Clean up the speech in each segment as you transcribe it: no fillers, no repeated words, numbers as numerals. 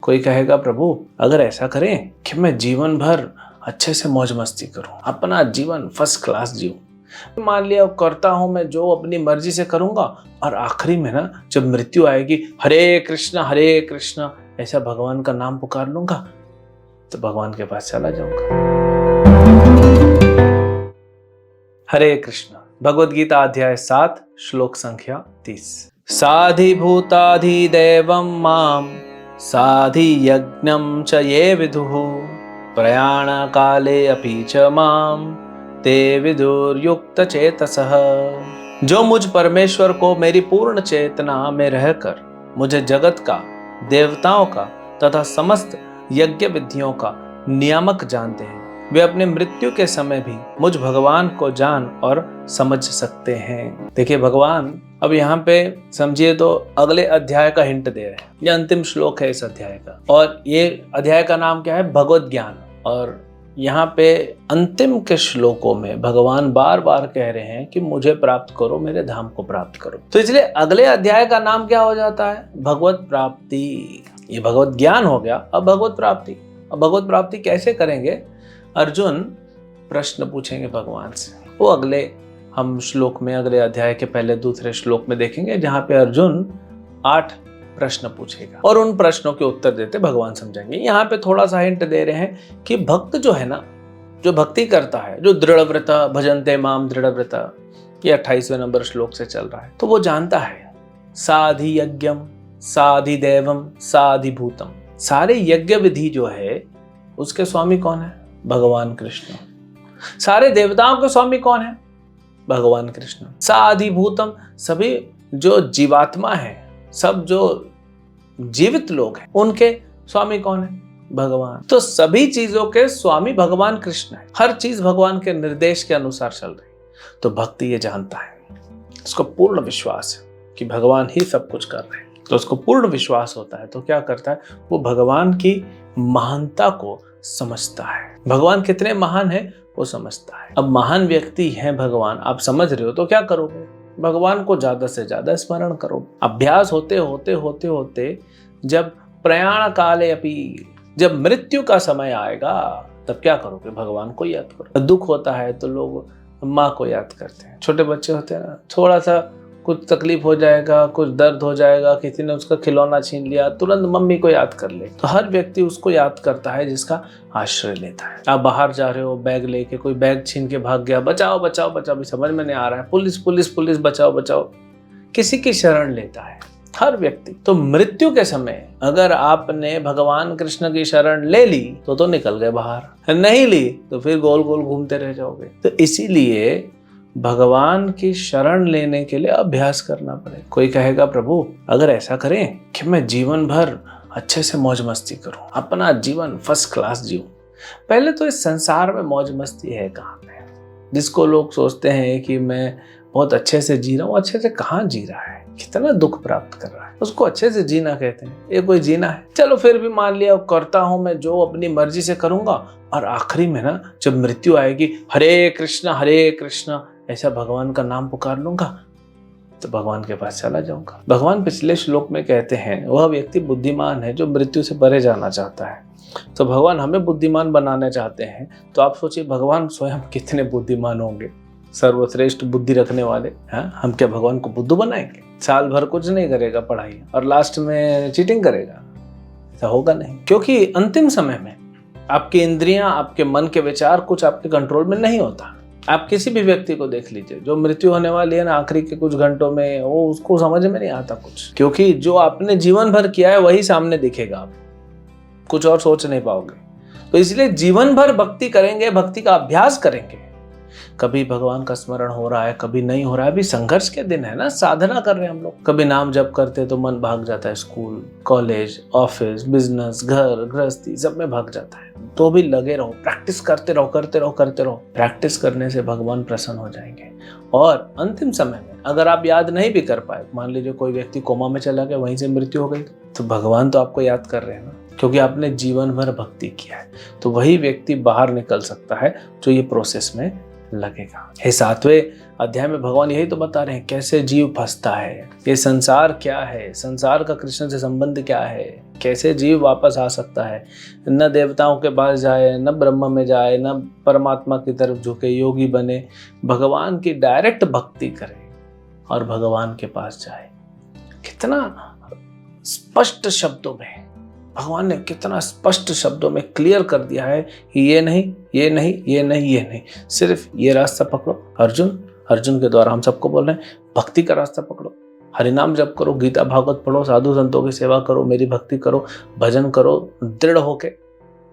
कोई कहेगा प्रभु अगर ऐसा करें कि मैं जीवन भर अच्छे से मौज मस्ती करूं, अपना जीवन फर्स्ट क्लास जीऊं, मान लिया करता हूं मैं जो अपनी मर्जी से करूंगा और आखिरी में ना जब मृत्यु आएगी हरे कृष्णा ऐसा भगवान का नाम पुकार लूंगा तो भगवान के पास चला जाऊंगा। हरे कृष्ण। भगवद गीता अध्याय 7 श्लोक संख्या 30। साधिभूताधिदैवं मां साधियज्ञं च ये विदुः प्रयाण काले अपि च मां ते विदुर्युक्तचेतसः। जो मुझ परमेश्वर को मेरी पूर्ण चेतना में रहकर मुझे जगत का, देवताओं का तथा समस्त यज्ञ विधियों का नियामक जानते हैं, वे अपने मृत्यु के समय भी मुझ भगवान को जान और समझ सकते हैं। देखिए भगवान अब यहाँ पे समझिए तो अगले अध्याय का हिंट दे रहे हैं। ये अंतिम श्लोक है इस अध्याय का और ये अध्याय का नाम क्या है? भगवद ज्ञान। और यहाँ पे अंतिम के श्लोकों में भगवान बार बार कह रहे हैं कि मुझे प्राप्त करो, मेरे धाम को प्राप्त करो। तो इसलिए अगले अध्याय का नाम क्या हो जाता है? भगवत प्राप्ति। ये भगवत ज्ञान हो गया, अब भगवत प्राप्ति। अब भगवत प्राप्ति कैसे करेंगे? अर्जुन प्रश्न पूछेंगे भगवान से। वो अगले हम श्लोक में, अगले अध्याय के पहले दूसरे श्लोक में देखेंगे, जहां पे अर्जुन 8 प्रश्न पूछेगा और उन प्रश्नों के उत्तर देते भगवान समझाएंगे। यहाँ पे थोड़ा सा हिंट दे रहे हैं कि भक्त जो है ना, जो भक्ति करता है, जो दृढ़व्रता भजन्ते माम दृढ़व्रता, ये 28वें नंबर श्लोक से चल रहा है, तो वो जानता है साधि यज्ञम साधि देवम साधि भूतम। सारे यज्ञ विधि जो है उसके स्वामी कौन है? भगवान कृष्ण। सारे देवताओं के स्वामी कौन है? भगवान कृष्ण। साधि भूतम, सभी जो जीवात्मा है, सब जो जीवित लोग हैं, उनके स्वामी कौन है? भगवान। तो सभी चीजों के स्वामी भगवान कृष्ण है। हर चीज भगवान के निर्देश के अनुसार चल रही। तो भक्ति ये जानता है, उसको पूर्ण विश्वास है कि भगवान ही सब कुछ कर रहे हैं। तो उसको पूर्ण विश्वास होता है तो क्या करता है? वो भगवान की महानता को समझता है। भगवान कितने महान है वो समझता है। अब महान व्यक्ति है भगवान, आप समझ रहे हो, तो क्या करोगे? भगवान को ज्यादा से ज्यादा स्मरण करो। अभ्यास होते होते जब प्रयाण काले अपि, जब मृत्यु का समय आएगा तब क्या करोगे? भगवान को याद करो। दुख होता है तो लोग माँ को याद करते हैं। छोटे बच्चे होते हैं ना, थोड़ा सा कुछ तकलीफ हो जाएगा, कुछ दर्द हो जाएगा, किसी ने उसका खिलौना छीन लिया, तुरंत मम्मी को याद कर ले। तो हर व्यक्ति उसको याद करता है जिसका आश्रय लेता है। आप बाहर जा रहे हो बैग लेके, कोई बैग छीन के भाग गया, बचाओ बचाओ बचाओ, भी समझ में नहीं आ रहा है, पुलिस पुलिस पुलिस, बचाओ बचाओ, किसी की शरण लेता है हर व्यक्ति। तो मृत्यु के समय अगर आपने भगवान कृष्ण की शरण ले ली तो निकल गए बाहर, नहीं ली तो फिर गोल गोल घूमते रह जाओगे। तो इसीलिए भगवान की शरण लेने के लिए अभ्यास करना पड़े। कोई कहेगा प्रभु अगर ऐसा करें कि मैं जीवन भर अच्छे से मौज मस्ती करूं, अपना जीवन फर्स्ट क्लास जीऊं। पहले तो इस संसार में मौज मस्ती है कहाँ पे? जिसको लोग सोचते हैं कि मैं बहुत अच्छे से जी रहा हूँ, अच्छे से कहाँ जी रहा है, कितना दुख प्राप्त कर रहा है, उसको अच्छे से जीना कहते हैं। ये कोई जीना है? चलो फिर भी मान लिया करता हूं मैं जो अपनी मर्जी से करूंगा और आखिरी में ना जब मृत्यु आएगी हरे कृष्णा ऐसा भगवान का नाम पुकार लूंगा तो भगवान के पास चला जाऊंगा। भगवान पिछले श्लोक में कहते हैं वह व्यक्ति बुद्धिमान है जो मृत्यु से परे जाना चाहता है। तो भगवान हमें बुद्धिमान बनाना चाहते हैं। तो आप सोचिए भगवान स्वयं कितने बुद्धिमान होंगे, सर्वश्रेष्ठ बुद्धि रखने वाले। हम क्या भगवान को बुद्धू बनाएंगे? साल भर कुछ नहीं करेगा पढ़ाई और लास्ट में चीटिंग करेगा? ऐसा होगा नहीं, क्योंकि अंतिम समय में आपकी इंद्रियां, आपके मन के विचार कुछ आपके कंट्रोल में नहीं होता। आप किसी भी व्यक्ति को देख लीजिए जो मृत्यु होने वाली है ना, आखिरी के कुछ घंटों में, वो उसको समझ में नहीं आता कुछ, क्योंकि जो आपने जीवन भर किया है वही सामने दिखेगा, आप कुछ और सोच नहीं पाओगे। तो इसलिए जीवन भर भक्ति करेंगे, भक्ति का अभ्यास करेंगे। कभी भगवान का स्मरण हो रहा है, कभी नहीं हो रहा है। अभी संघर्ष के दिन है ना, साधना कर रहे हैं हम लोग। कभी नाम जप करते तो मन भाग जाता है, स्कूल, कॉलेज, ऑफिस, बिजनेस, घर गृहस्थी सब में भाग जाता है। तो भी लगे रहो, प्रैक्टिस करते रहो। प्रैक्टिस करने से भगवान प्रसन्न हो जाएंगे। और अंतिम समय में अगर आप याद नहीं भी कर पाए, मान लीजिए कोई व्यक्ति कोमा में चला गया, वहीं से मृत्यु हो गई, तो भगवान तो आपको याद कर रहे हैं ना, क्योंकि आपने जीवन भर भक्ति किया है। तो वही व्यक्ति बाहर निकल सकता है जो ये प्रोसेस में लगेगा। हे 7वें अध्याय में भगवान यही तो बता रहे हैं कैसे जीव फंसता है, ये संसार क्या है, संसार का कृष्ण से संबंध क्या है, कैसे जीव वापस आ सकता है, न देवताओं के पास जाए, न ब्रह्म में जाए, न परमात्मा की तरफ झुके, योगी बने, भगवान की डायरेक्ट भक्ति करे और भगवान के पास जाए। कितना स्पष्ट शब्दों में भगवान ने, कितना स्पष्ट शब्दों में क्लियर कर दिया है कि ये नहीं, ये नहीं, ये नहीं, ये नहीं, सिर्फ ये रास्ता पकड़ो। अर्जुन के द्वारा हम सबको बोल रहे हैं, भक्ति का रास्ता पकड़ो, हरिनाम जप करो, गीता भागवत पढ़ो, साधु संतों की सेवा करो, मेरी भक्ति करो, भजन करो, दृढ़ होके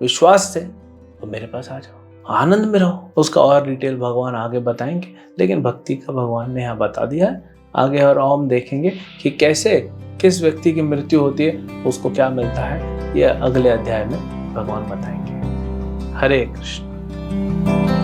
विश्वास से, तो मेरे पास आ जाओ, आनंद में रहो। उसका और डिटेल भगवान आगे बताएंगे, लेकिन भक्ति का भगवान ने यहाँ बता दिया है। आगे और हम देखेंगे कि कैसे, किस व्यक्ति की मृत्यु होती है, उसको क्या मिलता है, यह अगले अध्याय में भगवान बताएंगे। हरे कृष्ण।